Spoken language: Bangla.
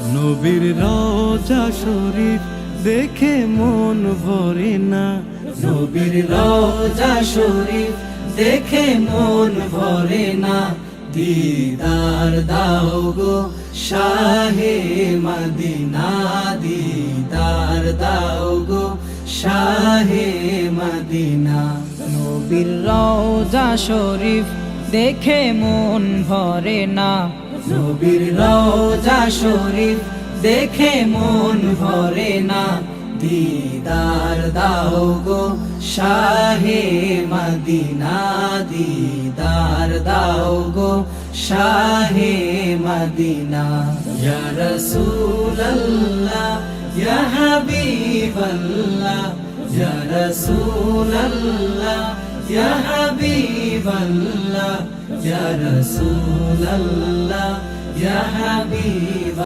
নবীর রওজা শরীফ দেখে মন ভরে না, নবীর রওজা শরীফ দেখে মন ভরে না। দিদার দাও গো শাহে মদিনা, দিদার দাও গো শাহে মদিনা। নবীর রওজা শরীফ দেখে মন ভরে না, নবীর রওজা শরীফ দেখে মন ভরে না। দিদার দাও গো শাহে মদিনা, দিদার দাও গো শাহে মদিনা। ইয়া রাসূলাল্লাহ ইয়া হাবিবাল্লাহ, ইয়া রাসূলাল্লাহ ইয়া হাবিবাল্লাহ, ইয়া রাসূলাল্লাহ ইয়া হাবিব